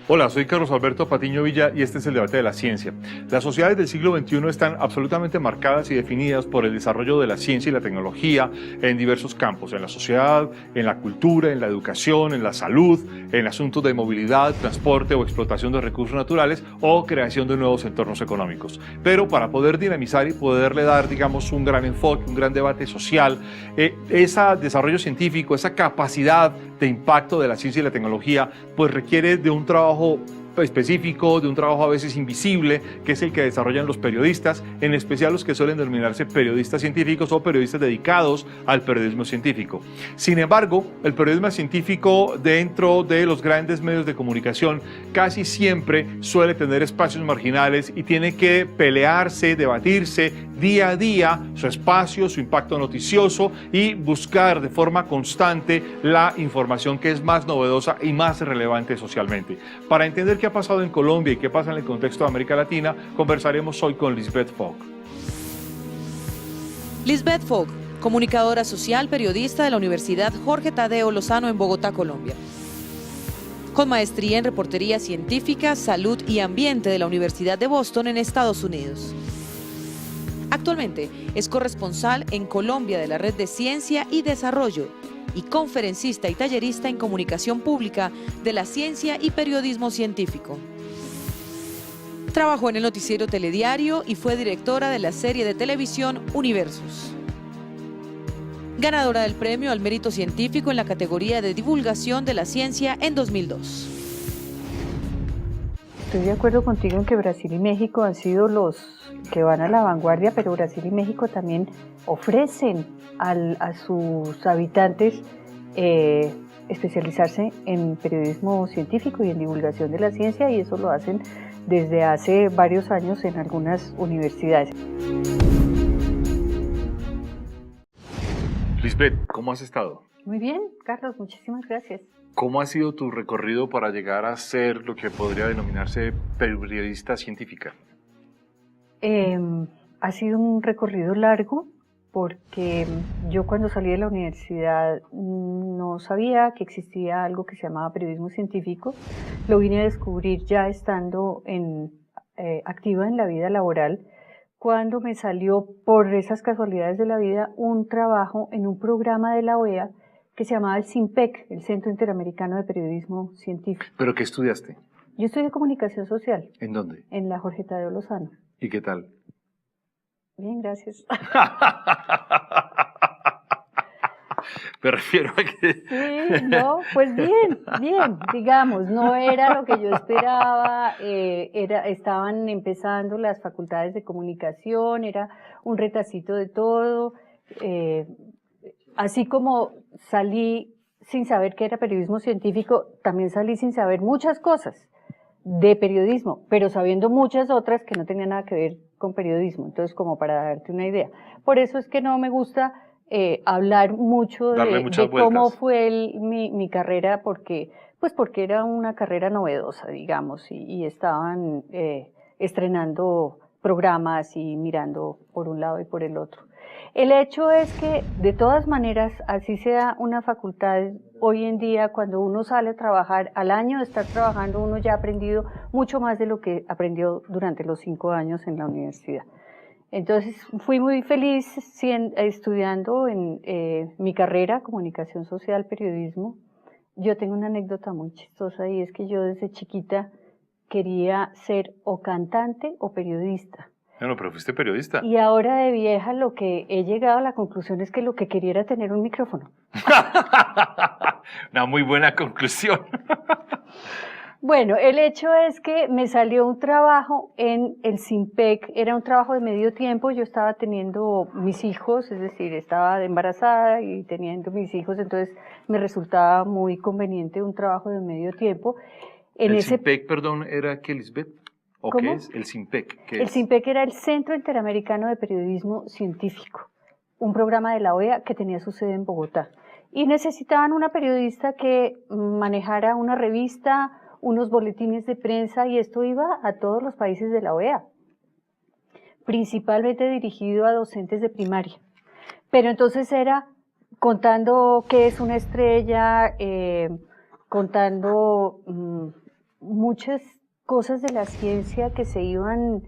Hola, soy Carlos Alberto Patiño Villa y este es el debate de la ciencia. Las sociedades del siglo XXI están absolutamente marcadas y definidas por el desarrollo de la ciencia y la tecnología en diversos campos, en la sociedad, en la cultura, en la educación, en la salud, en asuntos de movilidad, transporte o explotación de recursos naturales o creación de nuevos entornos económicos. Pero para poder dinamizar y poderle dar, digamos, un gran enfoque, un gran debate social, ese desarrollo científico, esa capacidad de impacto de la ciencia y la tecnología, pues requiere de un trabajo específico, de un trabajo a veces invisible, que es el que desarrollan los periodistas, en especial los que suelen denominarse periodistas científicos o periodistas dedicados al periodismo científico. Sin embargo, el periodismo científico dentro de los grandes medios de comunicación casi siempre suele tener espacios marginales y tiene que pelearse, debatirse día a día su espacio, su impacto noticioso y buscar de forma constante la información que es más novedosa y más relevante socialmente. Para entender qué ha pasado en Colombia y qué pasa en el contexto de América Latina, conversaremos hoy con Lisbeth Fogg. Lisbeth Fogg, comunicadora social, periodista de la Universidad Jorge Tadeo Lozano en Bogotá, Colombia. Con maestría en reportería científica, salud y ambiente de la Universidad de Boston en Estados Unidos. Actualmente es corresponsal en Colombia de la Red de Ciencia y Desarrollo y conferencista y tallerista en comunicación pública de la ciencia y periodismo científico. Trabajó en el noticiero Telediario y fue directora de la serie de televisión Universos. Ganadora del premio al mérito científico en la categoría de divulgación de la ciencia en 2002. Estoy de acuerdo contigo en que Brasil y México han sido los que van a la vanguardia, pero Brasil y México también ofrecen a sus habitantes especializarse en periodismo científico y en divulgación de la ciencia, y eso lo hacen desde hace varios años en algunas universidades. Lisbeth, ¿cómo has estado? Muy bien, Carlos, muchísimas gracias. ¿Cómo ha sido tu recorrido para llegar a ser lo que podría denominarse periodista científica? Ha sido un recorrido largo porque yo cuando salí de la universidad no sabía que existía algo que se llamaba periodismo científico. Lo vine a descubrir ya estando activa en la vida laboral, cuando me salió por esas casualidades de la vida un trabajo en un programa de la OEA que se llamaba el CIMPEC, el Centro Interamericano de Periodismo Científico. ¿Pero qué estudiaste? Yo estudié comunicación social. ¿En dónde? En la Jorge Tadeo Lozano. ¿Y qué tal? Bien, gracias. Me refiero a que... Sí, no, pues bien, digamos, no era lo que yo esperaba, estaban empezando las facultades de comunicación, era un retacito de todo, así como salí sin saber qué era periodismo científico, también salí sin saber muchas cosas de periodismo, pero sabiendo muchas otras que no tenían nada que ver con periodismo, entonces como para darte una idea. Por eso es que no me gusta hablar mucho de cómo fue mi carrera, porque era una carrera novedosa, digamos, y estaban estrenando programas y mirando por un lado y por el otro. El hecho es que, de todas maneras, así sea una facultad, hoy en día, cuando uno sale a trabajar, al año de estar trabajando, uno ya ha aprendido mucho más de lo que aprendió durante los 5 años en la universidad. Entonces, fui muy feliz estudiando en mi carrera, comunicación social, periodismo. Yo tengo una anécdota muy chistosa, y es que yo desde chiquita quería ser o cantante o periodista. Bueno, pero fuiste periodista. Y ahora de vieja lo que he llegado a la conclusión es que lo que quería era tener un micrófono. Una muy buena conclusión. Bueno, el hecho es que me salió un trabajo en el CIMPEC, era un trabajo de medio tiempo, yo estaba teniendo mis hijos, es decir, estaba embarazada y teniendo mis hijos, entonces me resultaba muy conveniente un trabajo de medio tiempo. CIMPEC, perdón, ¿era qué, Lisbeth? ¿O ¿Cómo? qué es el CIMPEC? El CIMPEC era el Centro Interamericano de Periodismo Científico, un programa de la OEA que tenía su sede en Bogotá. Y necesitaban una periodista que manejara una revista, unos boletines de prensa y esto iba a todos los países de la OEA, principalmente dirigido a docentes de primaria. Pero entonces era contando qué es una estrella, contando muchas cosas de la ciencia que se iban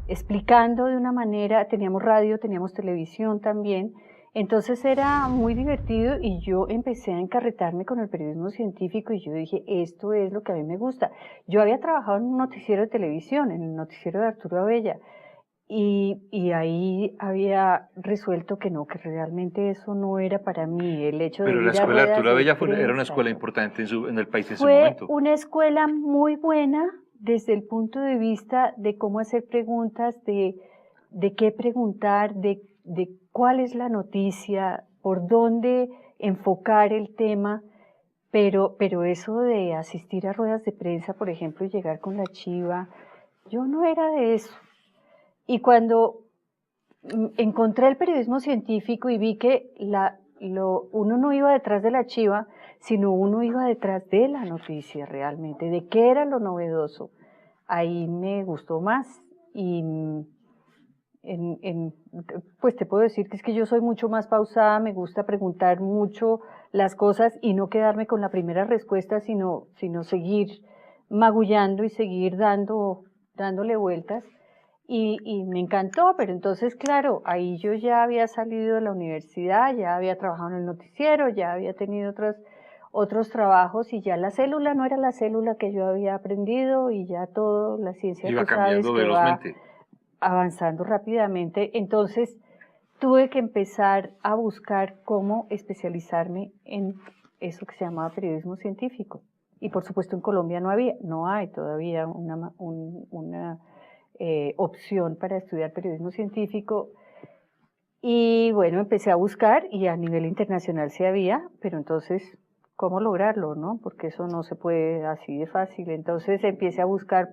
explicando de una manera. Teníamos radio, teníamos televisión también, entonces era muy divertido y yo empecé a encarretarme con el periodismo científico y yo dije, esto es lo que a mí me gusta. Yo había trabajado en un noticiero de televisión, en el noticiero de Arturo Abella, y ahí había resuelto que no, que realmente eso no era para mí, el hecho de Pero ir la a escuela de ruedas Arturo de Abella era una prensa. escuela importante en el país en su Fue momento. una escuela muy buena desde el punto de vista de cómo hacer preguntas, de qué preguntar, de cuál es la noticia, por dónde enfocar el tema, pero eso de asistir a ruedas de prensa, por ejemplo, y llegar con la chiva, yo no era de eso. Y cuando encontré el periodismo científico y vi que uno no iba detrás de la chiva, sino uno iba detrás de la noticia realmente, de qué era lo novedoso. Ahí me gustó más y pues te puedo decir que es que yo soy mucho más pausada, me gusta preguntar mucho las cosas y no quedarme con la primera respuesta, sino seguir magullando y seguir dándole vueltas. Y me encantó, pero entonces, claro, ahí yo ya había salido de la universidad, ya había trabajado en el noticiero, ya había tenido otros trabajos y ya la célula no era la célula que yo había aprendido y ya todo, la ciencia, Iba tú sabes, cambiando que va velozmente. avanzando rápidamente. Entonces, tuve que empezar a buscar cómo especializarme en eso que se llamaba periodismo científico. Y por supuesto en Colombia no hay todavía una opción para estudiar periodismo científico. Y bueno, empecé a buscar y a nivel internacional sí había, pero entonces, ¿cómo lograrlo, no? Porque eso no se puede así de fácil. Entonces empecé a buscar,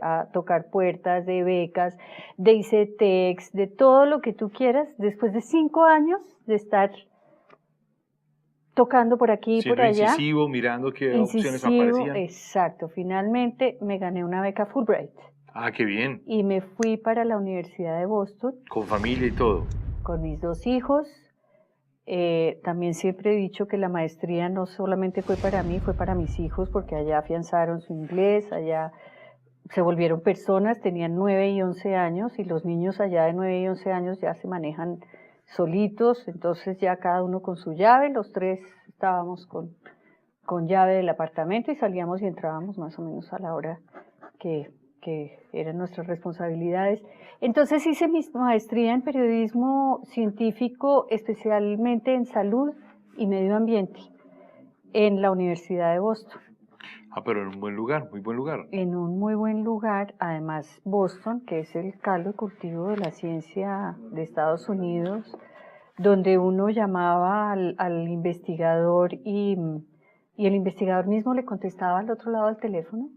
a tocar puertas de becas, de ICETEX, de todo lo que tú quieras, después de 5 años de estar tocando por aquí y por allá. Incisivo, mirando qué opciones aparecían. Exacto. Finalmente me gané una beca Fulbright. Ah, qué bien. Y me fui para la Universidad de Boston. Con familia y todo. Con mis 2 hijos. También siempre he dicho que la maestría no solamente fue para mí, fue para mis hijos, porque allá afianzaron su inglés, allá se volvieron personas, tenían 9 y 11 años, y los niños allá de 9 y 11 años ya se manejan solitos, entonces ya cada uno con su llave, los 3 estábamos con llave del apartamento y salíamos y entrábamos más o menos a la hora que eran nuestras responsabilidades. Entonces hice mi maestría en periodismo científico, especialmente en salud y medio ambiente, en la Universidad de Boston. Ah, pero en un buen lugar, muy buen lugar. En un muy buen lugar, además Boston, que es el caldo de cultivo de la ciencia de Estados Unidos, donde uno llamaba al investigador y el investigador mismo le contestaba al otro lado del teléfono.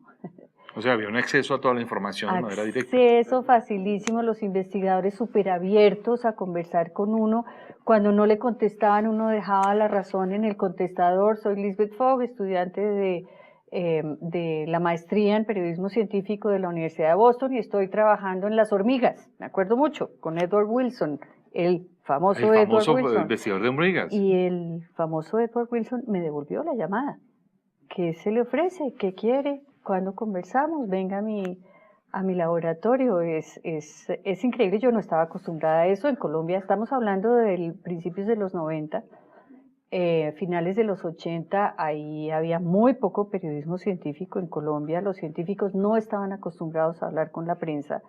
O sea, había un acceso a toda la información de manera directa. Acceso facilísimo, los investigadores súper abiertos a conversar con uno. Cuando no le contestaban, uno dejaba la razón en el contestador. Soy Lisbeth Fogg, estudiante de la maestría en periodismo científico de la Universidad de Boston y estoy trabajando en las hormigas, me acuerdo mucho, con Edward Wilson, el famoso Edward Wilson. Investigador de hormigas. Y el famoso Edward Wilson me devolvió la llamada. ¿Qué se le ofrece? ¿Qué quiere? ¿Cuándo conversamos? Venga a mi laboratorio. Es increíble, yo no estaba acostumbrada a eso. En Colombia estamos hablando de principios de los 90, finales de los 80, ahí había muy poco periodismo científico en Colombia. Los científicos no estaban acostumbrados a hablar con la prensa.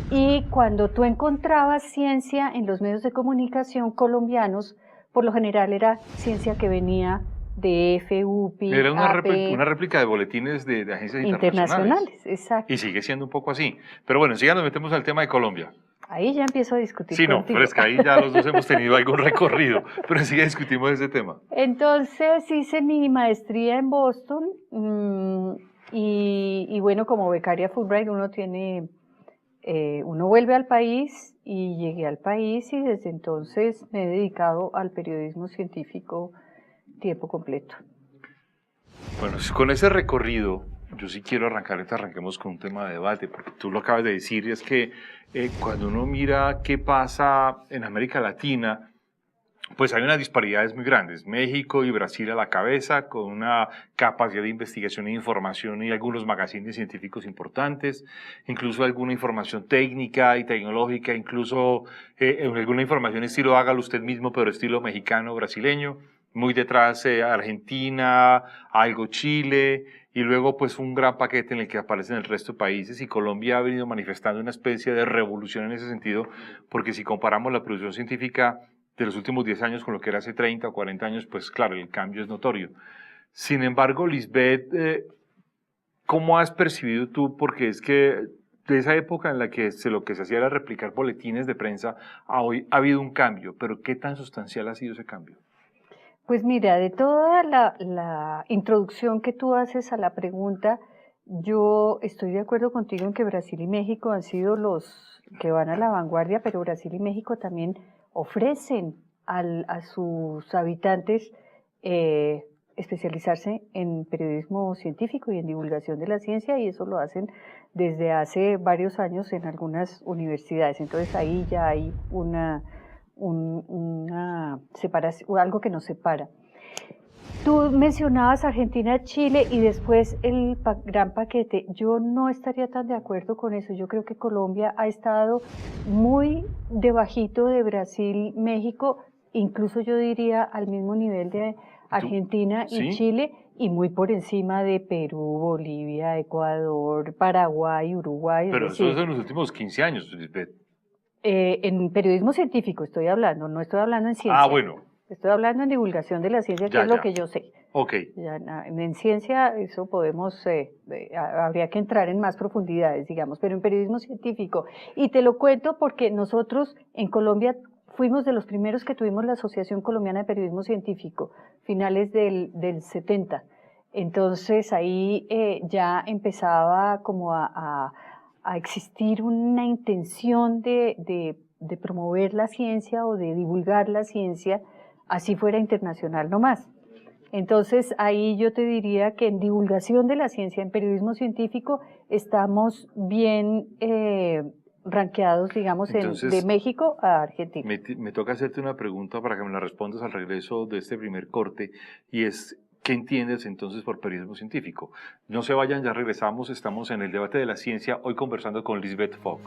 Y cuando tú encontrabas ciencia en los medios de comunicación colombianos, por lo general era ciencia que venía de FUPI, Era una AP, réplica de boletines de agencias internacionales. Exacto. Y sigue siendo un poco así. Pero bueno, enseguida nos metemos al tema de Colombia. Ahí ya empiezo a discutir Sí, no, contigo. pero es que ahí ya los dos hemos tenido algún recorrido, pero enseguida discutimos ese tema. Entonces hice mi maestría en Boston y bueno, como becaria Fulbright uno vuelve al país y llegué al país y desde entonces me he dedicado al periodismo científico tiempo completo. Bueno, con ese recorrido, yo sí quiero arranquemos con un tema de debate, porque tú lo acabas de decir, y es que cuando uno mira qué pasa en América Latina, pues hay unas disparidades muy grandes. México y Brasil a la cabeza, con una capacidad de investigación e información y algunos magazines científicos importantes, incluso alguna información técnica y tecnológica, incluso alguna información estilo hágalo usted mismo, pero estilo mexicano, brasileño. Muy detrás Argentina, algo Chile, y luego pues un gran paquete en el que aparecen el resto de países, y Colombia ha venido manifestando una especie de revolución en ese sentido, porque si comparamos la producción científica de los últimos 10 años con lo que era hace 30 o 40 años, pues claro, el cambio es notorio. Sin embargo, Lisbeth, ¿cómo has percibido tú? Porque es que de esa época en la que lo que se hacía era replicar boletines de prensa, a hoy ha habido un cambio, pero ¿qué tan sustancial ha sido ese cambio? Pues mira, de toda la introducción que tú haces a la pregunta, yo estoy de acuerdo contigo en que Brasil y México han sido los que van a la vanguardia, pero Brasil y México también ofrecen a sus habitantes especializarse en periodismo científico y en divulgación de la ciencia, y eso lo hacen desde hace varios años en algunas universidades. Entonces ahí ya hay una separación, algo que nos separa. Tú mencionabas Argentina, Chile y después el gran paquete. Yo no estaría tan de acuerdo con eso. Yo creo que Colombia ha estado muy debajito de Brasil, México, incluso yo diría al mismo nivel de Argentina y Chile, y muy por encima de Perú, Bolivia, Ecuador, Paraguay, Uruguay. Pero eso es en los últimos 15 años, Lisbeth. En periodismo científico estoy hablando, no estoy hablando en ciencia. Ah, bueno. Estoy hablando en divulgación de la ciencia, que es lo que yo sé. Ok. En ciencia eso podemos, habría que entrar en más profundidades, digamos, pero en periodismo científico. Y te lo cuento porque nosotros en Colombia fuimos de los primeros que tuvimos la Asociación Colombiana de Periodismo Científico, finales del 70. Entonces ahí ya empezaba como a existir una intención de promover la ciencia o de divulgar la ciencia, así fuera internacional nomás. Entonces ahí yo te diría que en divulgación de la ciencia, en periodismo científico, estamos bien rankeados, digamos, entonces, de México a Argentina. Me toca hacerte una pregunta para que me la respondas al regreso de este primer corte, y es, ¿qué entiendes entonces por periodismo científico? No se vayan, ya regresamos, estamos en el debate de la ciencia, hoy conversando con Lisbeth Fogg.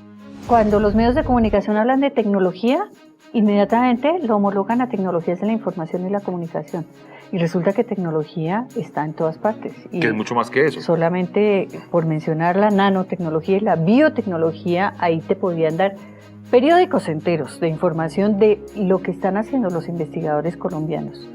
Cuando los medios de comunicación hablan de tecnología, inmediatamente lo homologan a tecnologías de la información y la comunicación. Y resulta que tecnología está en todas partes. Y que es mucho más que eso. Solamente por mencionar la nanotecnología y la biotecnología, ahí te podían dar periódicos enteros de información de lo que están haciendo los investigadores colombianos.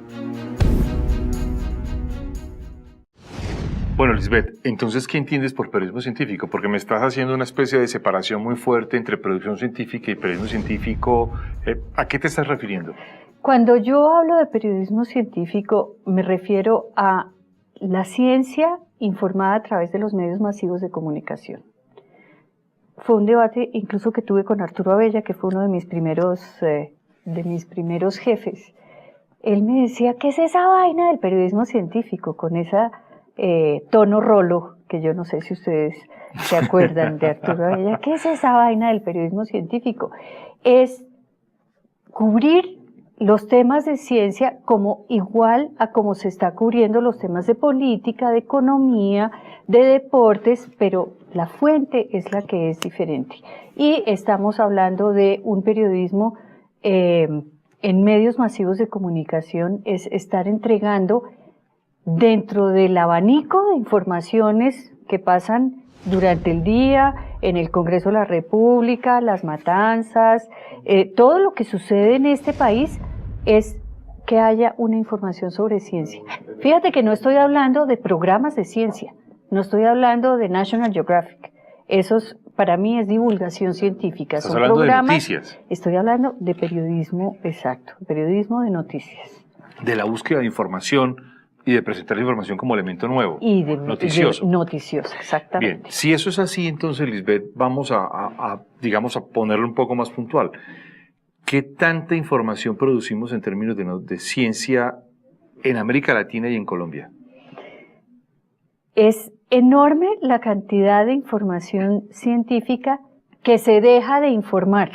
Bueno, Lisbeth, entonces, ¿qué entiendes por periodismo científico? Porque me estás haciendo una especie de separación muy fuerte entre producción científica y periodismo científico. ¿A qué te estás refiriendo? Cuando yo hablo de periodismo científico, me refiero a la ciencia informada a través de los medios masivos de comunicación. Fue un debate incluso que tuve con Arturo Abella, que fue uno de mis primeros jefes. Él me decía, ¿qué es esa vaina del periodismo científico? Con esa tono rolo, que yo no sé si ustedes se acuerdan de Arturo Abella. ¿Qué es esa vaina del periodismo científico? Es cubrir los temas de ciencia como igual a como se está cubriendo los temas de política, de economía, de deportes, pero la fuente es la que es diferente. Y estamos hablando de un periodismo en medios masivos de comunicación, es estar entregando dentro del abanico de informaciones que pasan durante el día, en el Congreso de la República, las matanzas, todo lo que sucede en este país es que haya una información sobre ciencia. Fíjate que no estoy hablando de programas de ciencia, no estoy hablando de National Geographic. Esos para mí es divulgación científica. ¿Estás hablando de noticias? Estoy hablando de periodismo, exacto, periodismo de noticias. De la búsqueda de información y de presentar la información como elemento nuevo, y noticioso. Noticioso, exactamente. Bien, si eso es así, entonces, Lisbeth, vamos digamos, a ponerlo un poco más puntual. ¿Qué tanta información producimos en términos de ciencia en América Latina y en Colombia? Es enorme la cantidad de información científica que se deja de informar,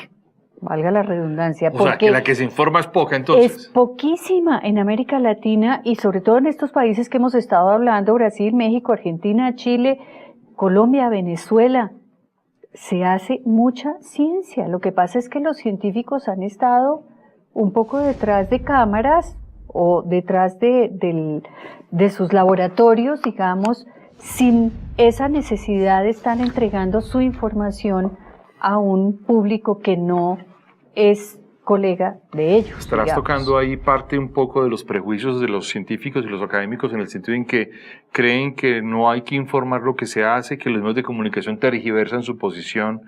valga la redundancia. O sea, que la que se informa es poca, entonces. Es poquísima en América Latina y sobre todo en estos países que hemos estado hablando, Brasil, México, Argentina, Chile, Colombia, Venezuela. Se hace mucha ciencia. Lo que pasa es que los científicos han estado un poco detrás de cámaras o detrás de sus laboratorios, digamos, sin esa necesidad de estar entregando su información a un público que no es colega de ellos. Estarás digamos. tocando ahí parte un poco de los prejuicios de los científicos y los académicos en el sentido en que creen que no hay que informar lo que se hace, que los medios de comunicación tergiversan su posición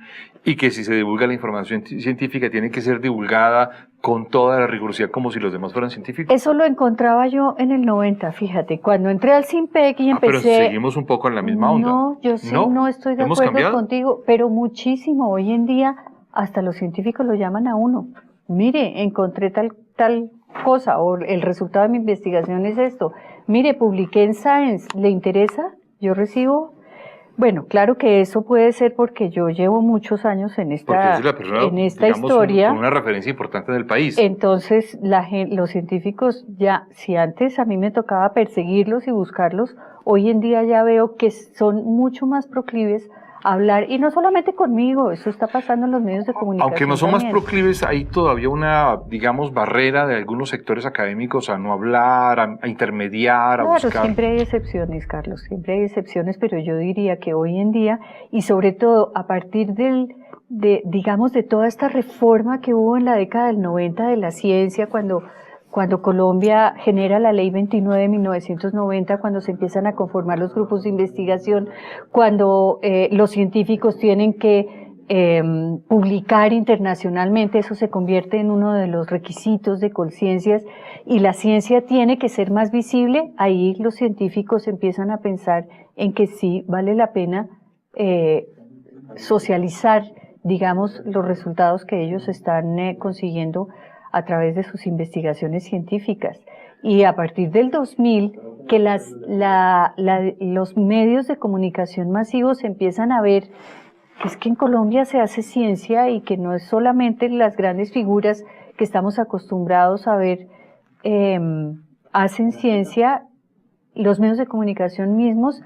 y que si se divulga la información científica tiene que ser divulgada con toda la rigurosidad como si los demás fueran científicos. Eso lo encontraba yo en el 90, fíjate, cuando entré al CIMPEC y empecé... Pero seguimos un poco en la misma onda. No, yo sí no estoy de ¿Hemos acuerdo cambiado? contigo, pero muchísimo. Hoy en día hasta los científicos lo llaman a uno. Mire, encontré tal cosa, o el resultado de mi investigación es esto. Mire, publiqué en Science, ¿le interesa? Yo recibo... Bueno, claro que eso puede ser porque yo llevo muchos años en esta digamos, historia. Con una referencia importante del país. Entonces, los científicos ya, si antes a mí me tocaba perseguirlos y buscarlos, hoy en día ya veo que son mucho más proclives a hablar, y no solamente conmigo, eso está pasando en los medios de comunicación. Aunque no son más también. proclives, hay todavía una, digamos, barrera de algunos sectores académicos a no hablar, a intermediar, a Claro, buscar. siempre hay excepciones, Carlos, siempre hay excepciones, pero yo diría que hoy en día, y sobre todo a partir digamos, de toda esta reforma que hubo en la década del 90 de la ciencia, cuando Colombia genera la Ley 29 de 1990, cuando se empiezan a conformar los grupos de investigación, cuando los científicos tienen que publicar internacionalmente, eso se convierte en uno de los requisitos de conciencias y la ciencia tiene que ser más visible, ahí los científicos empiezan a pensar en que sí vale la pena socializar, digamos, los resultados que ellos están consiguiendo a través de sus investigaciones científicas. Y a partir del 2000, que los medios de comunicación masivos empiezan a ver que es que en Colombia se hace ciencia y que no es solamente las grandes figuras que estamos acostumbrados a ver hacen ciencia, los medios de comunicación mismos,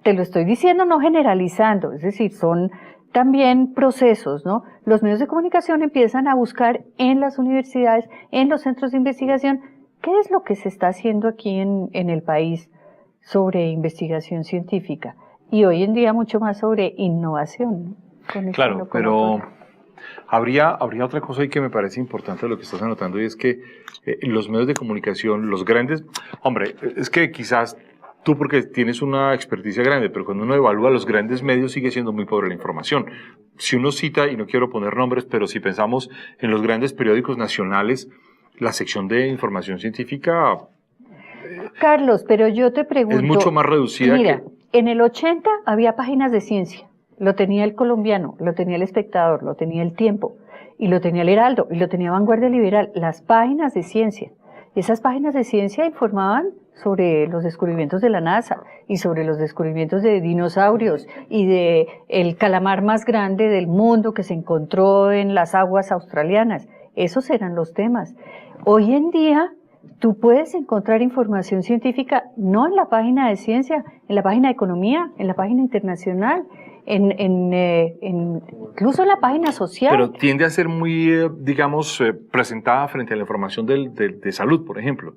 te lo estoy diciendo no generalizando, es decir, son también procesos, ¿no? Los medios de comunicación empiezan a buscar en las universidades, en los centros de investigación, qué es lo que se está haciendo aquí en el país sobre investigación científica. Y hoy en día mucho más sobre innovación, ¿no? Claro, pero habría otra cosa ahí que me parece importante de lo que estás anotando, y es que los medios de comunicación, los grandes, hombre, es que quizás tú porque tienes una experticia grande, pero cuando uno evalúa los grandes medios sigue siendo muy pobre la información. Si uno cita, y no quiero poner nombres, pero si pensamos en los grandes periódicos nacionales, la sección de información científica... Carlos, pero yo te pregunto... Es mucho más reducida. Mira, en el 80 había páginas de ciencia. Lo tenía El Colombiano, lo tenía El Espectador, lo tenía El Tiempo, y lo tenía El Heraldo, y lo tenía Vanguardia Liberal. Las páginas de ciencia. Esas páginas de ciencia informaban sobre los descubrimientos de la NASA y sobre los descubrimientos de dinosaurios y de el calamar más grande del mundo que se encontró en las aguas australianas. Esos eran los temas. Hoy en día tú puedes encontrar información científica no en la página de ciencia, en la página de economía, en la página internacional, incluso en la página social. Pero tiende a ser muy, digamos, presentada frente a la información de salud, por ejemplo.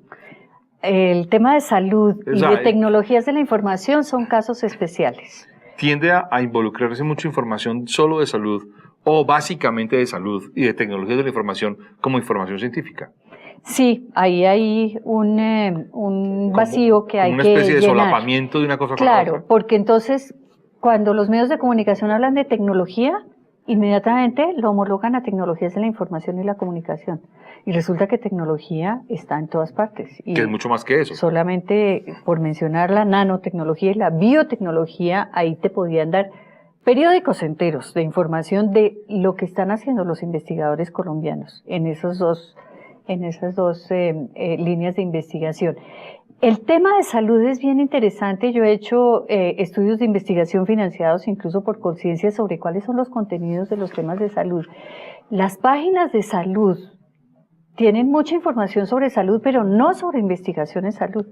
El tema de salud y de tecnologías de la información son casos especiales. Tiende a involucrarse mucha información solo de salud o básicamente de salud y de tecnologías de la información como información científica. Sí, ahí hay un vacío que hay que llenar. Una especie de solapamiento de una cosa con la otra. Claro, porque entonces cuando los medios de comunicación hablan de tecnología, inmediatamente lo homologan a tecnologías de la información y la comunicación. Y resulta que tecnología está en todas partes. Y que es mucho más que eso. Solamente por mencionar la nanotecnología y la biotecnología, ahí te podían dar periódicos enteros de información de lo que están haciendo los investigadores colombianos en esas dos líneas de investigación. El tema de salud es bien interesante. Yo he hecho estudios de investigación financiados incluso por Conciencia sobre cuáles son los contenidos de los temas de salud. Las páginas de salud tienen mucha información sobre salud, pero no sobre investigación en salud.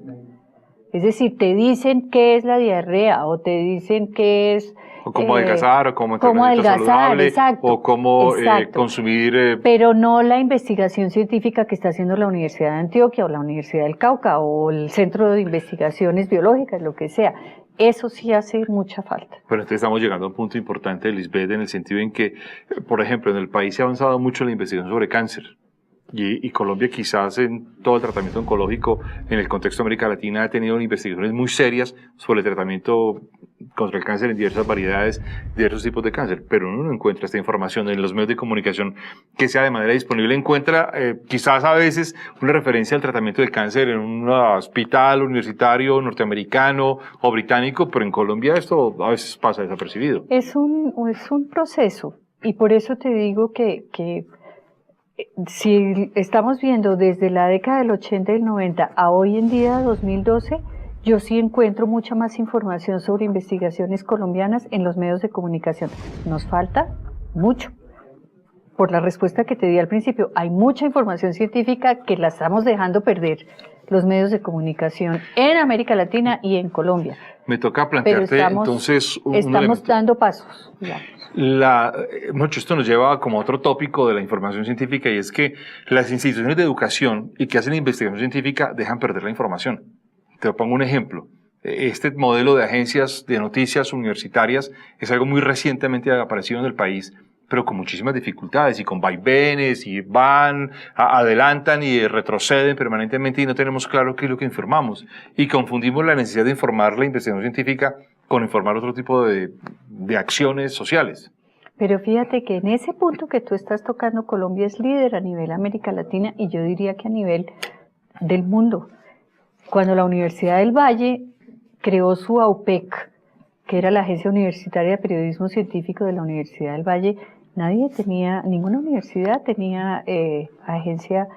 Es decir, te dicen qué es la diarrea o te dicen qué es... O cómo adelgazar, o cómo saludable, exacto, o cómo exacto. consumir... Pero no la investigación científica que está haciendo la Universidad de Antioquia o la Universidad del Cauca o el Centro de Investigaciones Biológicas, lo que sea. Eso sí hace mucha falta. Pero entonces estamos llegando a un punto importante, Lisbeth, en el sentido en que, por ejemplo, en el país se ha avanzado mucho la investigación sobre cáncer. Y Colombia quizás en todo el tratamiento oncológico en el contexto de América Latina ha tenido investigaciones muy serias sobre el tratamiento contra el cáncer en diversas variedades, diversos tipos de cáncer, pero uno no encuentra esta información en los medios de comunicación que sea de manera disponible. Encuentra quizás a veces una referencia al tratamiento del cáncer en un hospital universitario norteamericano o británico, pero en Colombia esto a veces pasa desapercibido. Es un proceso y por eso te digo que si estamos viendo desde la década del 80 y el 90 a hoy en día 2012, yo sí encuentro mucha más información sobre investigaciones colombianas en los medios de comunicación. Nos falta mucho. Por la respuesta que te di al principio, hay mucha información científica que la estamos dejando perder los medios de comunicación en América Latina y en Colombia. Me toca plantearte entonces un estamos dando pasos, digamos. Esto nos lleva como a otro tópico de la información científica, y es que las instituciones de educación y que hacen investigación científica dejan perder la información. Te pongo un ejemplo. Este modelo de agencias de noticias universitarias es algo muy recientemente aparecido en el país, pero con muchísimas dificultades y con vaivenes, y adelantan y retroceden permanentemente y no tenemos claro qué es lo que informamos. Y confundimos la necesidad de informar la investigación científica con informar otro tipo de acciones sociales. Pero fíjate que en ese punto que tú estás tocando, Colombia es líder a nivel América Latina y yo diría que a nivel del mundo. Cuando la Universidad del Valle creó su AUPEC, que era la Agencia Universitaria de Periodismo Científico de la Universidad del Valle, ninguna universidad tenía agencia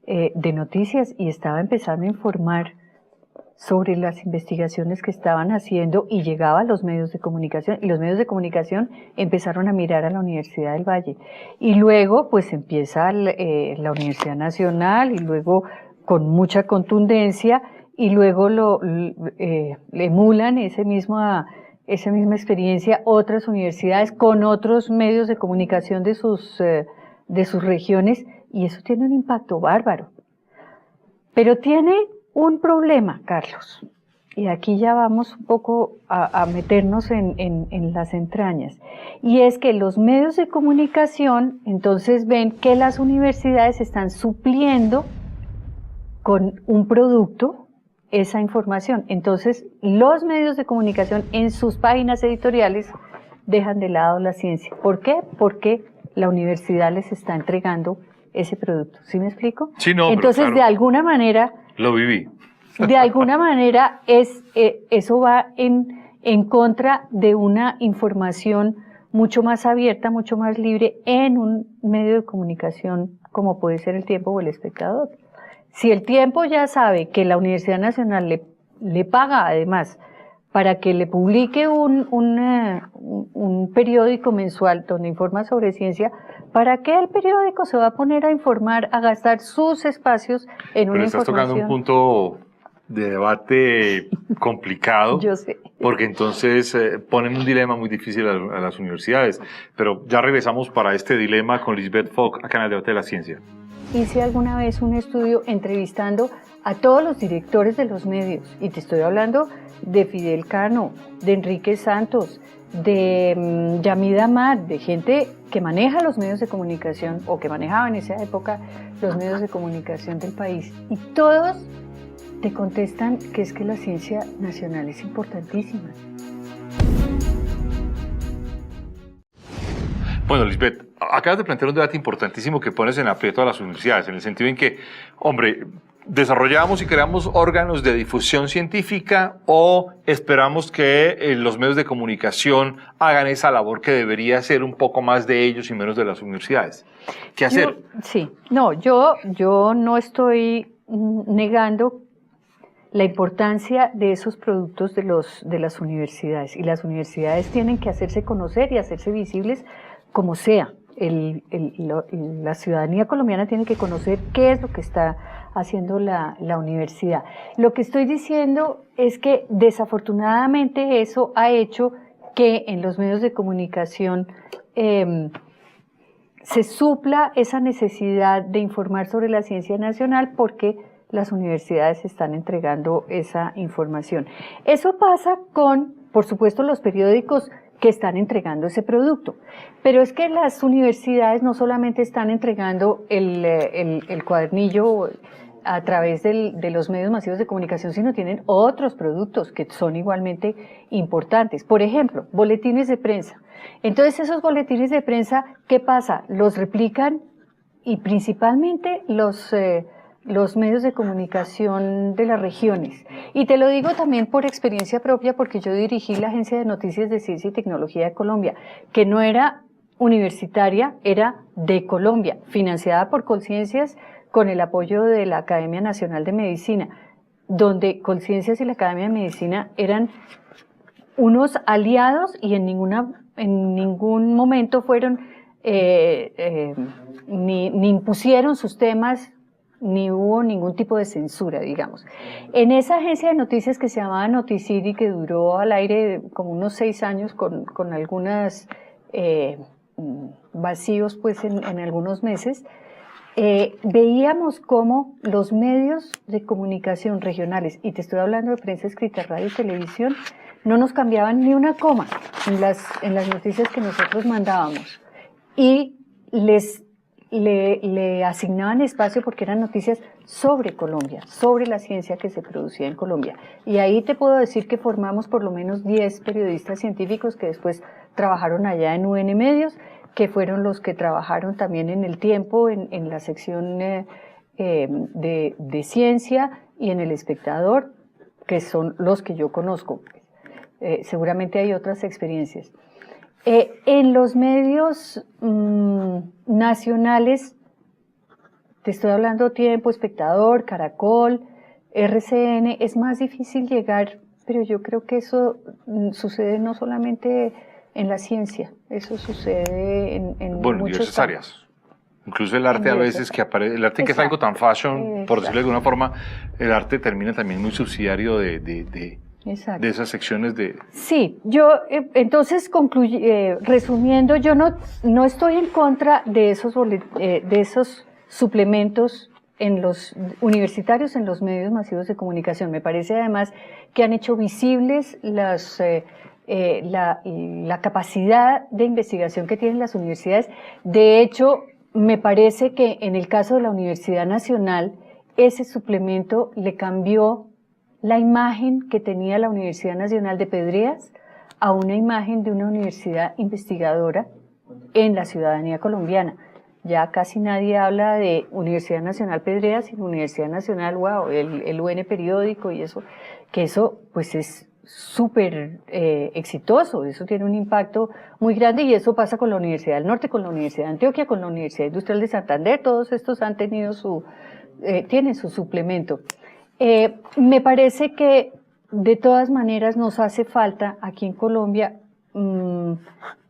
de noticias y estaba empezando a informar sobre las investigaciones que estaban haciendo y llegaba a los medios de comunicación, y los medios de comunicación empezaron a mirar a la Universidad del Valle. Y luego pues empieza la Universidad Nacional, y luego con mucha contundencia, y luego le emulan esa misma experiencia otras universidades con otros medios de comunicación de sus regiones, y eso tiene un impacto bárbaro. Pero tiene un problema, Carlos, y aquí ya vamos un poco a meternos en las entrañas, y es que los medios de comunicación entonces ven que las universidades están supliendo con un producto esa información. Entonces los medios de comunicación en sus páginas editoriales dejan de lado la ciencia. ¿Por qué? Porque la universidad les está entregando ese producto. ¿Sí me explico? Sí, no, entonces, pero claro, de alguna manera... Lo viví. De alguna manera eso va en contra de una información mucho más abierta, mucho más libre en un medio de comunicación como puede ser El Tiempo o El Espectador. Si El Tiempo ya sabe que la Universidad Nacional le paga además para que le publique un periódico mensual donde informa sobre ciencia, ¿para qué el periódico se va a poner a informar, a gastar sus espacios en una información? Pero estás tocando un punto de debate complicado. Yo sé. Porque entonces ponen un dilema muy difícil a las universidades. Pero ya regresamos para este dilema con Lisbeth Fock acá en el Debate de la Ciencia. Hice alguna vez un estudio entrevistando a todos los directores de los medios, y te estoy hablando de Fidel Cano, de Enrique Santos, de Yamida Amad, de gente que maneja los medios de comunicación, o que manejaba en esa época los medios de comunicación del país, y todos te contestan que es que la ciencia nacional es importantísima. Bueno, Lisbeth, acabas de plantear un debate importantísimo que pones en aprieto a las universidades, en el sentido en que, hombre, ¿desarrollamos y creamos órganos de difusión científica o esperamos que los medios de comunicación hagan esa labor que debería ser un poco más de ellos y menos de las universidades? ¿Qué hacer? Yo no estoy negando la importancia de esos productos de las universidades. Y las universidades tienen que hacerse conocer y hacerse visibles como sea. La ciudadanía colombiana tiene que conocer qué es lo que está haciendo la universidad. Lo que estoy diciendo es que desafortunadamente eso ha hecho que en los medios de comunicación se supla esa necesidad de informar sobre la ciencia nacional porque las universidades están entregando esa información. Eso pasa con, por supuesto, los periódicos que están entregando ese producto. Pero es que las universidades no solamente están entregando el cuadernillo a través de los medios masivos de comunicación, sino tienen otros productos que son igualmente importantes. Por ejemplo, boletines de prensa. Entonces, esos boletines de prensa, ¿qué pasa? Los replican y principalmente los medios de comunicación de las regiones. Y te lo digo también por experiencia propia, porque yo dirigí la Agencia de Noticias de Ciencia y Tecnología de Colombia, que no era universitaria, era de Colombia, financiada por Colciencias con el apoyo de la Academia Nacional de Medicina, donde Colciencias y la Academia de Medicina eran unos aliados y en ningún momento fueron, ni impusieron sus temas, ni hubo ningún tipo de censura, digamos. En esa agencia de noticias que se llamaba Noticity, que duró al aire como unos 6 años con algunos vacíos pues en algunos meses, veíamos cómo los medios de comunicación regionales, y te estoy hablando de prensa escrita, radio y televisión, no nos cambiaban ni una coma en las noticias que nosotros mandábamos. Y le asignaban espacio porque eran noticias sobre Colombia, sobre la ciencia que se producía en Colombia. Y ahí te puedo decir que formamos por lo menos 10 periodistas científicos que después trabajaron allá en UN Medios, que fueron los que trabajaron también en El Tiempo, en la sección de ciencia y en El Espectador, que son los que yo conozco. Seguramente hay otras experiencias. En los medios nacionales, te estoy hablando Tiempo, Espectador, Caracol, RCN, es más difícil llegar, pero yo creo que eso sucede no solamente en la ciencia, eso sucede en diversas áreas. Incluso el arte a veces que aparece, el arte que es algo tan fashion, por decirlo de alguna forma, el arte termina también muy subsidiario de esas secciones de... Sí, yo entonces resumiendo, yo no estoy en contra de esos suplementos en los universitarios, en los medios masivos de comunicación. Me parece además que han hecho visibles la capacidad de investigación que tienen las universidades. De hecho, me parece que en el caso de la Universidad Nacional, ese suplemento le cambió la imagen que tenía la Universidad Nacional de Pedreas a una imagen de una universidad investigadora en la ciudadanía colombiana. Ya casi nadie habla de Universidad Nacional Pedreas, sino Universidad Nacional, wow, el UN periódico y eso, que eso pues es súper exitoso, eso tiene un impacto muy grande y eso pasa con la Universidad del Norte, con la Universidad de Antioquia, con la Universidad Industrial de Santander, todos estos han tenido tienen su suplemento. Me parece que de todas maneras nos hace falta aquí en Colombia,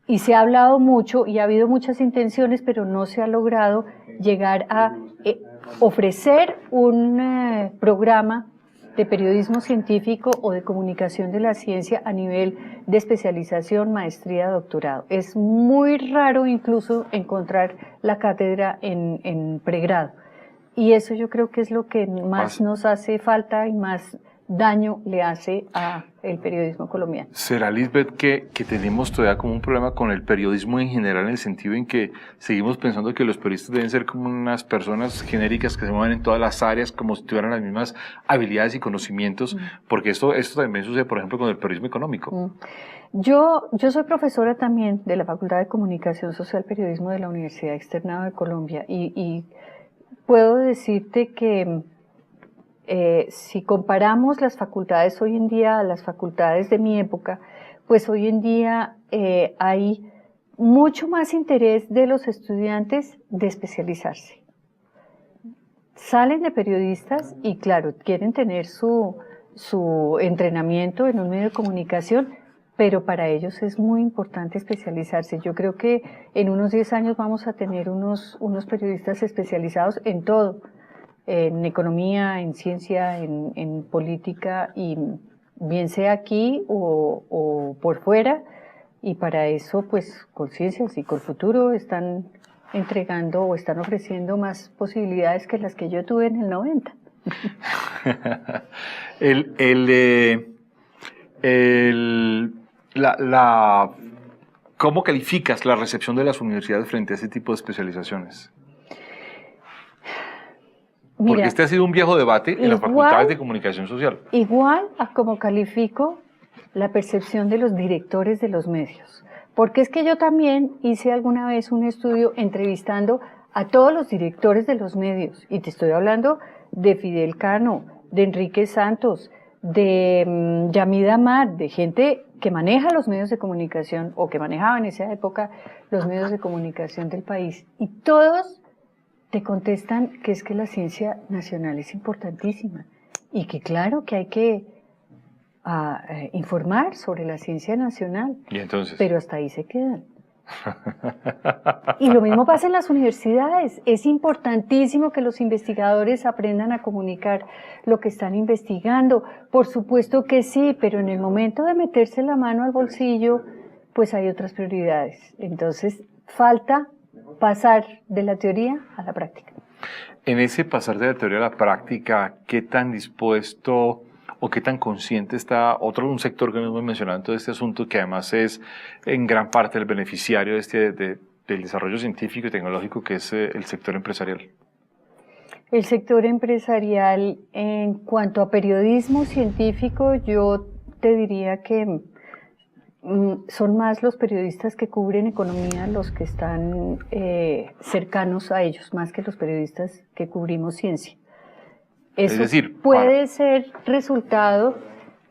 y se ha hablado mucho y ha habido muchas intenciones, pero no se ha logrado llegar a ofrecer un programa de periodismo científico o de comunicación de la ciencia a nivel de especialización, maestría, doctorado. Es muy raro incluso encontrar la cátedra en pregrado. Y eso yo creo que es lo que más nos hace falta y más daño le hace a el periodismo colombiano. ¿Será, Lisbeth, que tenemos todavía como un problema con el periodismo en general, en el sentido en que seguimos pensando que los periodistas deben ser como unas personas genéricas que se mueven en todas las áreas como si tuvieran las mismas habilidades y conocimientos? Porque esto también sucede, por ejemplo, con el periodismo económico. Yo soy profesora también de la Facultad de Comunicación Social y Periodismo de la Universidad Externado de Colombia y puedo decirte que si comparamos las facultades hoy en día a las facultades de mi época, pues hoy en día hay mucho más interés de los estudiantes de especializarse. Salen de periodistas y claro, quieren tener su su entrenamiento en un medio de comunicación, pero para ellos es muy importante especializarse. Yo creo que en unos 10 años vamos a tener unos periodistas especializados en todo, en economía, en ciencia, en política, y bien sea aquí o por fuera, y para eso, pues, Conciencias y Colfuturo están entregando o están ofreciendo más posibilidades que las que yo tuve en el 90. ¿Cómo calificas la recepción de las universidades frente a ese tipo de especializaciones? Porque Mira, este ha sido un viejo debate en las facultades de comunicación social. Igual a como califico la percepción de los directores de los medios. Porque es que yo también hice alguna vez un estudio entrevistando a todos los directores de los medios. Y te estoy hablando de Fidel Cano, de Enrique Santos, de Yamid Amar, de gente que maneja los medios de comunicación o que manejaba en esa época los medios de comunicación del país. Y todos te contestan que es que la ciencia nacional es importantísima y que claro que hay que informar sobre la ciencia nacional. ¿Y entonces? Pero hasta ahí se quedan. Y lo mismo pasa en las universidades. Es importantísimo que los investigadores aprendan a comunicar lo que están investigando. Por supuesto que sí, pero en el momento de meterse la mano al bolsillo, pues hay otras prioridades. Entonces, falta pasar de la teoría a la práctica. En ese pasar de la teoría a la práctica, ¿qué tan dispuesto o qué tan consciente está un sector que no hemos mencionado en todo este asunto, que además es en gran parte el beneficiario del desarrollo científico y tecnológico, que es el sector empresarial? El sector empresarial, en cuanto a periodismo científico, yo te diría que son más los periodistas que cubren economía los que están cercanos a ellos, más que los periodistas que cubrimos ciencia. Eso es decir, puede ser resultado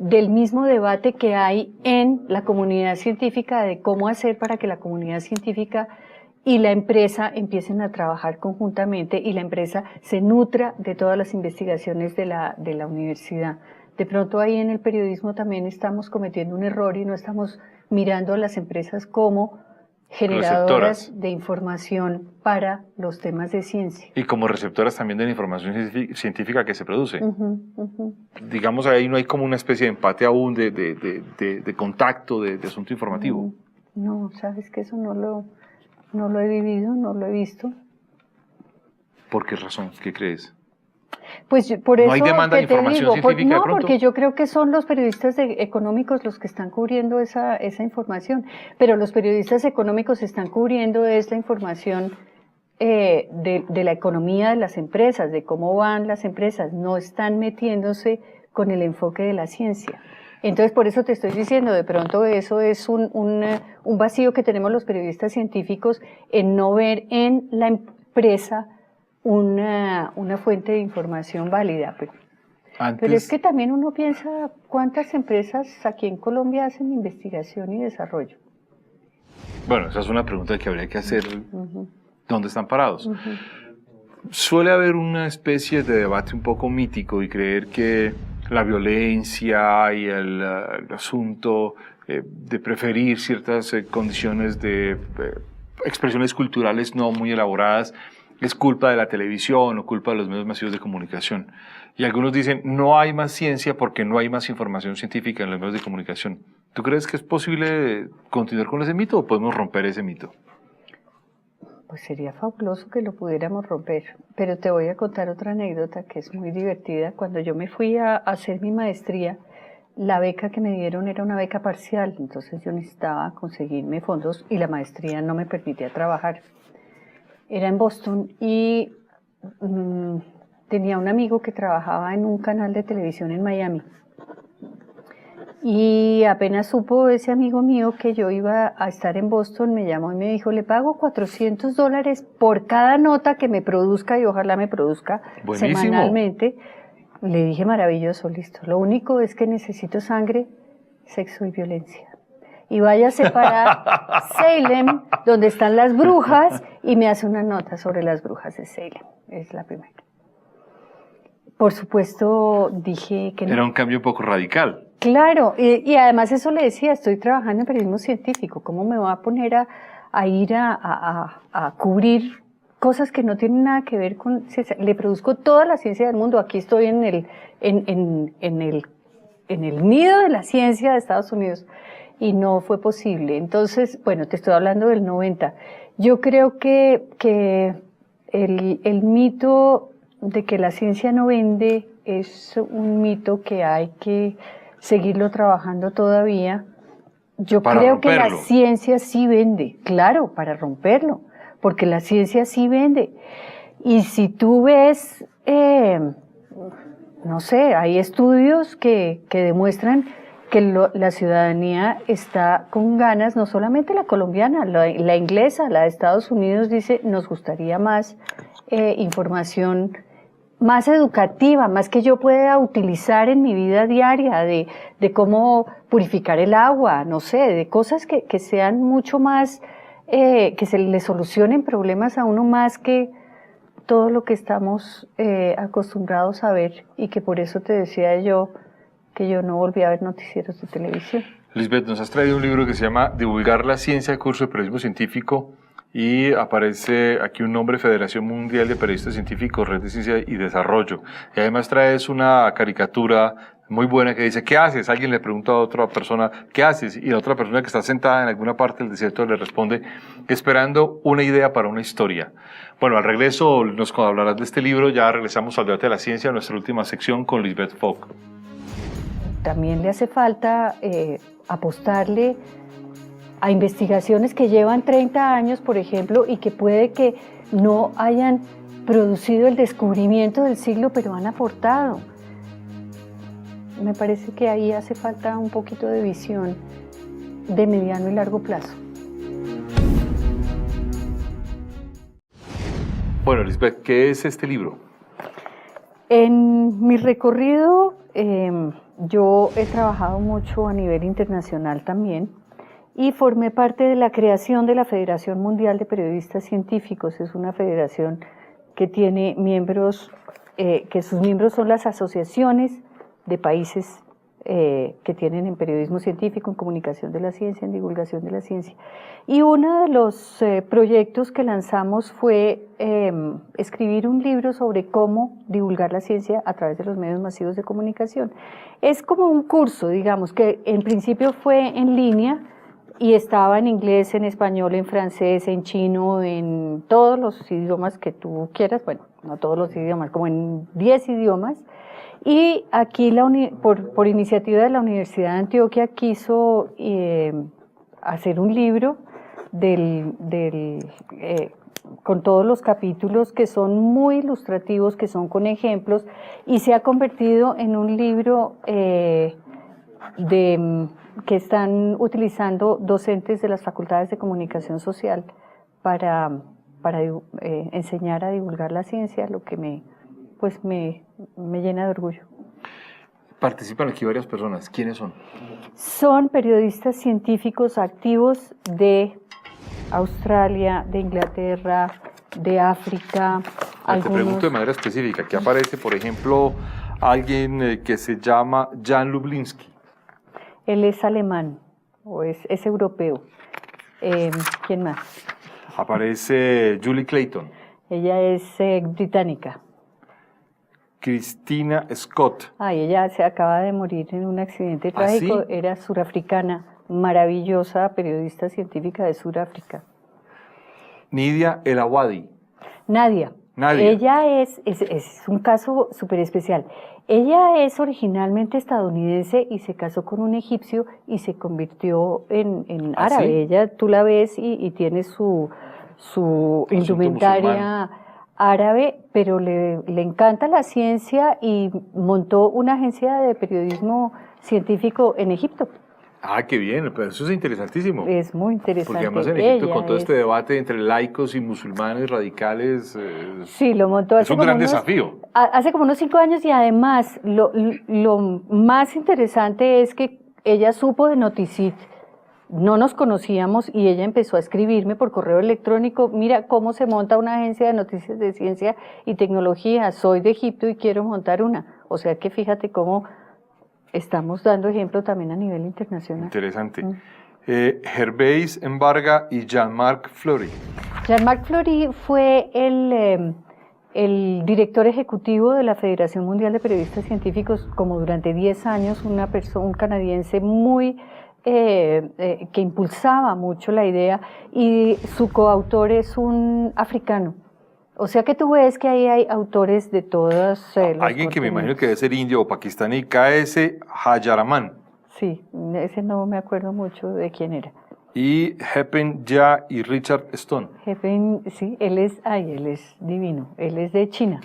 del mismo debate que hay en la comunidad científica de cómo hacer para que la comunidad científica y la empresa empiecen a trabajar conjuntamente y la empresa se nutra de todas las investigaciones de la universidad. De pronto ahí en el periodismo también estamos cometiendo un error y no estamos mirando a las empresas como generadoras de información para los temas de ciencia. Y como receptoras también de la información científica que se produce. Digamos, ahí no hay como una especie de empate aún de contacto, de asunto informativo. No, sabes que eso no lo he vivido, no lo he visto. ¿Por qué razón? ¿Qué crees? Pues por eso ¿No hay demanda de información científica de pronto? Porque yo creo que son los periodistas económicos los que están cubriendo esa información, pero los periodistas económicos están cubriendo la información de la economía de las empresas, de cómo van las empresas, no están metiéndose con el enfoque de la ciencia. Entonces, por eso te estoy diciendo, de pronto eso es un vacío que tenemos los periodistas científicos en no ver en la empresa una fuente de información válida. Pero es que también uno piensa cuántas empresas aquí en Colombia hacen investigación y desarrollo. Bueno, esa es una pregunta que habría que hacer. ¿Dónde están parados? Suele haber una especie de debate un poco mítico y creer que la violencia y el asunto de preferir ciertas condiciones de expresiones culturales no muy elaboradas es culpa de la televisión o culpa de los medios masivos de comunicación. Y algunos dicen, no hay más ciencia porque no hay más información científica en los medios de comunicación. ¿Tú crees que es posible continuar con ese mito o podemos romper ese mito? Pues sería fabuloso que lo pudiéramos romper, pero te voy a contar otra anécdota que es muy divertida. Cuando yo me fui a hacer mi maestría, la beca que me dieron era una beca parcial, entonces yo necesitaba conseguirme fondos y la maestría no me permitía trabajar. Era en Boston y tenía un amigo que trabajaba en un canal de televisión en Miami. Y apenas supo ese amigo mío que yo iba a estar en Boston, me llamó y me dijo, le pago $400 por cada nota que me produzca y ojalá me produzca semanalmente. Le dije, maravilloso, listo. Lo único es que necesito sangre, sexo y violencia. Y váyase para Salem, donde están las brujas, y me hace una nota sobre las brujas de Salem. Es la primera. por supuesto dije que no. Era un cambio un poco radical. Claro, y además eso le decía, estoy trabajando en periodismo científico, ¿cómo me voy a poner a ir a cubrir cosas que no tienen nada que ver con ciencia? Le produzco toda la ciencia del mundo, aquí estoy en el nido de la ciencia de Estados Unidos, y no fue posible. Entonces, bueno, te estoy hablando del 90. Yo creo que el mito de que la ciencia no vende es un mito que hay que seguirlo trabajando todavía. Yo creo que la ciencia sí vende, claro, para romperlo, porque la ciencia sí vende. Y si tú ves, no sé, hay estudios que demuestran que la ciudadanía está con ganas, no solamente la colombiana, la inglesa, la de Estados Unidos dice, nos gustaría más información más educativa, más que yo pueda utilizar en mi vida diaria, de cómo purificar el agua, no sé, de cosas que sean mucho más, que se le solucionen problemas a uno más que todo lo que estamos acostumbrados a ver, y que por eso te decía yo que yo no volví a ver noticieros de televisión. Lisbeth, nos has traído un libro que se llama Divulgar la ciencia, curso de periodismo científico, y aparece aquí un nombre: Federación Mundial de Periodistas Científicos, Red de Ciencia y Desarrollo. Y además traes una caricatura muy buena que dice, ¿qué haces? Alguien le pregunta a otra persona, ¿qué haces? Y la otra persona, que está sentada en alguna parte del desierto, le responde, esperando una idea para una historia. Bueno, al regreso nos hablarás de este libro. Ya regresamos al debate de la ciencia, nuestra última sección, con Lisbeth Fogg. También le hace falta apostarle a investigaciones que llevan 30 años, por ejemplo, y que puede que no hayan producido el descubrimiento del siglo, pero han aportado. Me parece que ahí hace falta un poquito de visión de mediano y largo plazo. Bueno, Lisbeth, ¿qué es este libro? En mi recorrido, yo he trabajado mucho a nivel internacional también, y formé parte de la creación de la Federación Mundial de Periodistas Científicos. Es una federación que tiene miembros, que sus miembros son las asociaciones de países que tienen en periodismo científico, en comunicación de la ciencia, en divulgación de la ciencia. Y uno de los proyectos que lanzamos fue escribir un libro sobre cómo divulgar la ciencia a través de los medios masivos de comunicación. Es como un curso, digamos, que en principio fue en línea, y estaba en inglés, en español, en francés, en chino, en todos los idiomas que tú quieras, bueno, no todos los idiomas, como en 10 idiomas. Y aquí, por iniciativa de la Universidad de Antioquia, quiso hacer un libro con todos los capítulos, que son muy ilustrativos, que son con ejemplos, y se ha convertido en un libro que están utilizando docentes de las facultades de comunicación social para enseñar a divulgar la ciencia, lo que me llena de orgullo. Participan aquí varias personas. ¿Quiénes son? Son periodistas científicos activos de Australia, de Inglaterra, de África. Te pregunto de manera específica, ¿qué aparece, por ejemplo, alguien que se llama Jan Lublinsky? Él es alemán, o es europeo. ¿Quién más? Aparece Julie Clayton. Ella es británica. Christina Scott. Ella se acaba de morir en un accidente trágico. ¿Sí? Era surafricana, maravillosa periodista científica de Sudáfrica. Nidia El Awadi. Nadia. Ella es un caso súper especial. Ella es originalmente estadounidense y se casó con un egipcio y se convirtió en árabe. ¿Sí? Ella, tú la ves y tiene su indumentaria árabe, pero le encanta la ciencia, y montó una agencia de periodismo científico en Egipto. Qué bien, pero eso es interesantísimo. Es muy interesante. Porque además en Egipto, con todo este debate entre laicos y musulmanes radicales, sí, lo montó. Es un gran desafío. Hace como unos 5 años, y además lo más interesante es que ella supo de Noticit no nos conocíamos y ella empezó a escribirme por correo electrónico, mira cómo se monta una agencia de noticias de ciencia y tecnología, soy de Egipto y quiero montar una. O sea que fíjate cómo estamos dando ejemplo también a nivel internacional. Interesante. Gervais Embarga y Jean-Marc Fleury. Jean-Marc Fleury fue el director ejecutivo de la Federación Mundial de Periodistas Científicos como durante 10 años, un canadiense muy que impulsaba mucho la idea, y su coautor es un africano. O sea que tú ves que ahí hay autores de todas alguien que me imagino que debe ser indio o pakistaní, K.S. Hayaraman. Sí, ese no me acuerdo mucho de quién era. Y Hepen Ya y Richard Stone. Hepen, sí, él es divino, él es de China.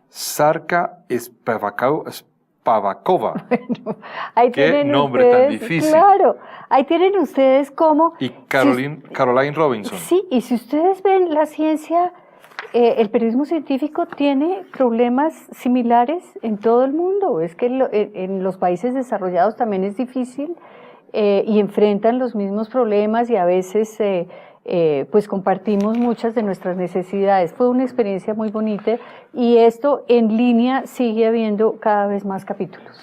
Sarka Spavakova. Bueno, ahí qué nombre ustedes, tan difícil. Claro, ahí tienen ustedes cómo... Y Caroline Robinson. Sí, y si ustedes ven la ciencia, el periodismo científico tiene problemas similares en todo el mundo. Es que en los países desarrollados también es difícil y enfrentan los mismos problemas y a veces pues compartimos muchas de nuestras necesidades. Fue una experiencia muy bonita y esto en línea sigue habiendo cada vez más capítulos.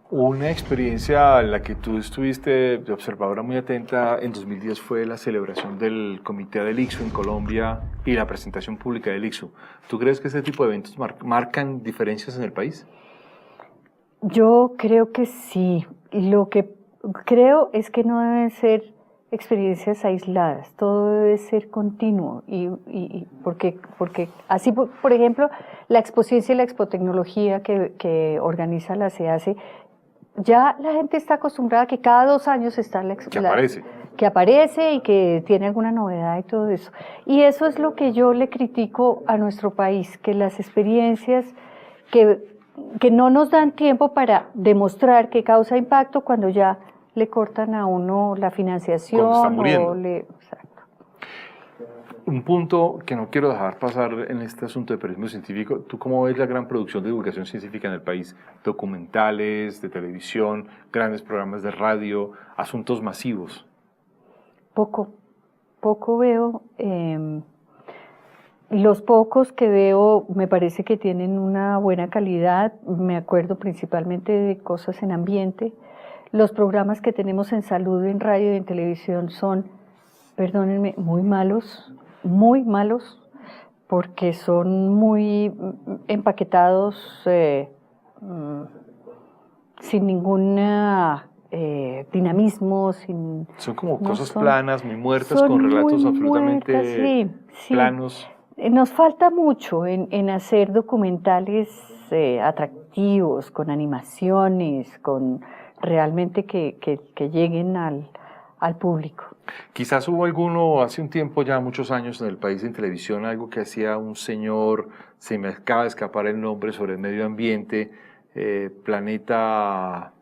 Una experiencia en la que tú estuviste de observadora muy atenta en 2010 fue la celebración del Comité del ICSU en Colombia y la presentación pública del ICSU. ¿Tú crees que este tipo de eventos marcan diferencias en el país? Yo creo que sí. Lo que creo es que no deben ser experiencias aisladas, todo debe ser continuo y porque así, por ejemplo, la Expociencia y la Expotecnología que organiza la CEACE, ya la gente está acostumbrada a que cada 2 años está que aparece y que tiene alguna novedad y todo eso. Y eso es lo que yo le critico a nuestro país, que las experiencias que no nos dan tiempo para demostrar que causa impacto cuando ya le cortan a uno la financiación. Cuando está muriendo. Exacto. Un punto que no quiero dejar pasar en este asunto de periodismo científico, ¿tú cómo ves la gran producción de divulgación científica en el país? Documentales, de televisión, grandes programas de radio, asuntos masivos. Poco veo. Los pocos que veo me parece que tienen una buena calidad. Me acuerdo principalmente de cosas en ambiente. Los programas que tenemos en salud, en radio y en televisión son, perdónenme, muy malos, porque son muy empaquetados, sin ningún dinamismo, son como cosas planas, muy muertas, con relatos absolutamente planos. Nos falta mucho en hacer documentales atractivos, con animaciones, con realmente que lleguen al público. Quizás hubo alguno hace un tiempo, ya muchos años en el país en televisión, algo que hacía un señor, se me acaba de escapar el nombre, sobre el medio ambiente, Planeta...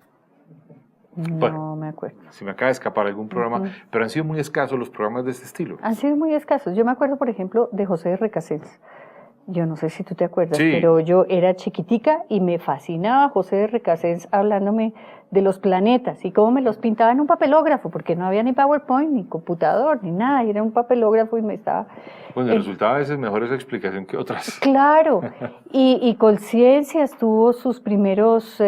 No me acuerdo. Se me acaba de escapar algún programa, pero han sido muy escasos los programas de este estilo. Han sido muy escasos. Yo me acuerdo, por ejemplo, de José de Recasens. Yo no sé si tú te acuerdas, sí, pero yo era chiquitica y me fascinaba José de Recasens hablándome de los planetas y cómo me los pintaba en un papelógrafo, porque no había ni PowerPoint, ni computador, ni nada, y era un papelógrafo y me estaba... Bueno, resultaba a veces mejor esa explicación que otras. Claro, y Colciencias tuvo sus primeros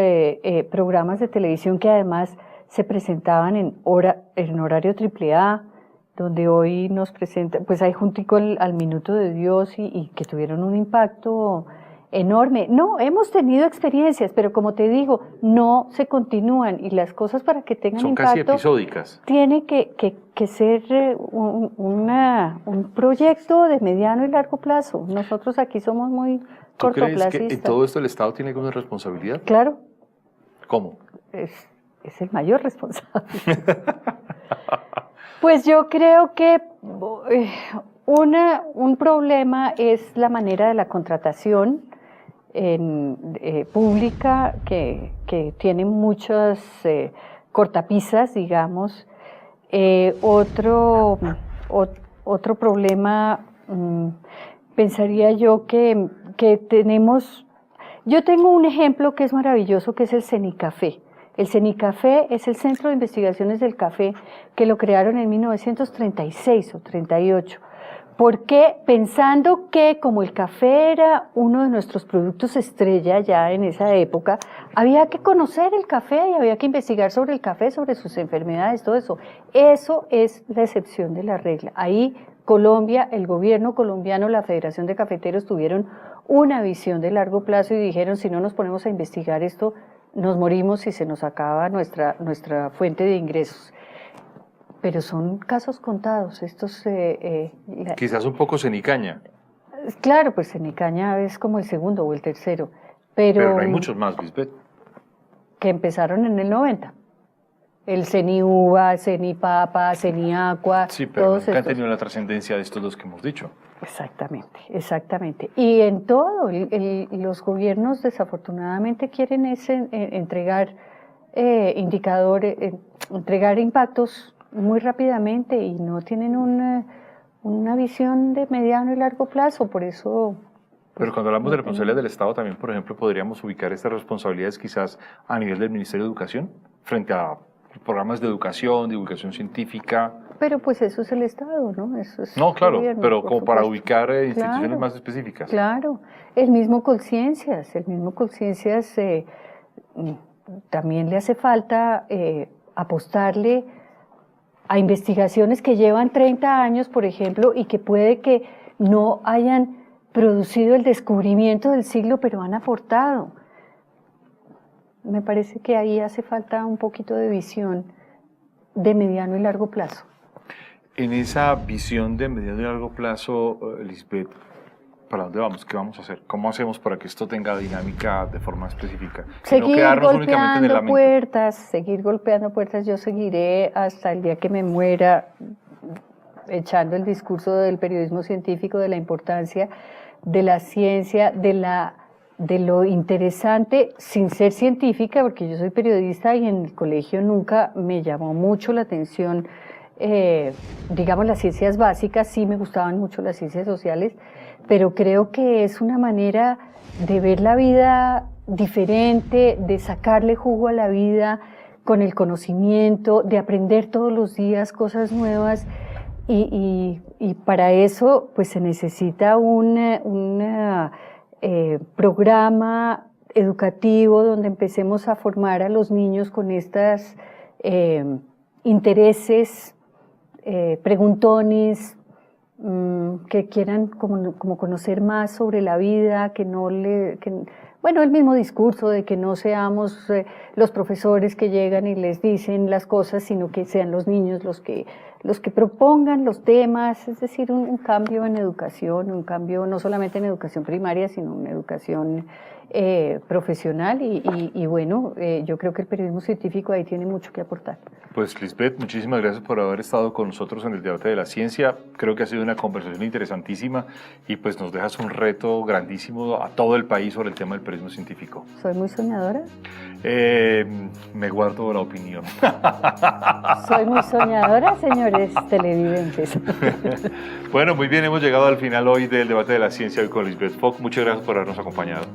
programas de televisión que además se presentaban en horario AAA, donde hoy nos presenta, pues hay juntico al Minuto de Dios y que tuvieron un impacto enorme. No, hemos tenido experiencias, pero como te digo, no se continúan y las cosas para que tengan son impacto... Son casi episódicas. Tiene que ser un proyecto de mediano y largo plazo. Nosotros aquí somos muy cortoplacistas. ¿Tú crees que en todo esto el Estado tiene alguna responsabilidad? Claro. ¿Cómo? Es el mayor responsable. Pues yo creo que un problema es la manera de la contratación pública que tiene muchas cortapisas, digamos. Otro problema, pensaría yo que tenemos... Yo tengo un ejemplo que es maravilloso, que es el Cenicafé. El CENICAFé es el Centro de Investigaciones del Café, que lo crearon en 1936 o 38. ¿Por qué? Pensando que como el café era uno de nuestros productos estrella ya en esa época, había que conocer el café y había que investigar sobre el café, sobre sus enfermedades, todo eso. Eso es la excepción de la regla. Ahí Colombia, el gobierno colombiano, la Federación de Cafeteros tuvieron una visión de largo plazo y dijeron, si no nos ponemos a investigar esto, nos morimos y se nos acaba nuestra fuente de ingresos. Pero son casos contados, estos... Quizás un poco cenicaña. Claro, pues cenicaña es como el segundo o el tercero, pero no hay muchos más, Lisbeth. Que empezaron en el 90. El ceniuva, cenipapa, ceniacua, Sí, pero todos nunca han estos. tenido la trascendencia de estos dos que hemos dicho. Exactamente, exactamente. Y en todo, los gobiernos desafortunadamente quieren entregar indicadores, entregar impactos muy rápidamente y no tienen una visión de mediano y largo plazo, por eso... Pero cuando hablamos de responsabilidades del Estado, también, por ejemplo, podríamos ubicar estas responsabilidades quizás a nivel del Ministerio de Educación, frente a programas de educación, divulgación científica. Pero pues eso es el Estado, ¿no? Eso es No, claro, gobierno, pero por como para supuesto. ubicar instituciones Claro, más específicas. Claro, el mismo Colciencias también le hace falta apostarle a investigaciones que llevan 30 años, por ejemplo, y que puede que no hayan producido el descubrimiento del siglo, pero han aportado. Me parece que ahí hace falta un poquito de visión de mediano y largo plazo. En esa visión de mediano y largo plazo, Lisbeth, ¿para dónde vamos? ¿Qué vamos a hacer? ¿Cómo hacemos para que esto tenga dinámica de forma específica? Y no quedarnos únicamente en el lamento. Seguir golpeando puertas. Yo seguiré hasta el día que me muera echando el discurso del periodismo científico, de la importancia de la ciencia, de lo interesante, sin ser científica, porque yo soy periodista y en el colegio nunca me llamó mucho la atención, digamos, las ciencias básicas, sí me gustaban mucho las ciencias sociales, pero creo que es una manera de ver la vida diferente, de sacarle jugo a la vida con el conocimiento, de aprender todos los días cosas nuevas. Y para eso pues se necesita un programa educativo donde empecemos a formar a los niños con estos intereses, preguntones, que quieran como conocer más sobre la vida, bueno, el mismo discurso de que no seamos los profesores que llegan y les dicen las cosas, sino que sean los niños los que propongan los temas, es decir, un cambio en educación, un cambio no solamente en educación primaria, sino en educación profesional y bueno, yo creo que el periodismo científico ahí tiene mucho que aportar. Pues Lisbeth, muchísimas gracias por haber estado con nosotros en el debate de la ciencia. Creo que ha sido una conversación interesantísima y pues nos dejas un reto grandísimo a todo el país sobre el tema del periodismo científico. ¿Soy muy soñadora? Me guardo la opinión. Soy muy soñadora, señores televidentes. Bueno, muy bien, hemos llegado al final hoy del debate de la ciencia hoy con Lisbeth Fock. Muchas gracias por habernos acompañado.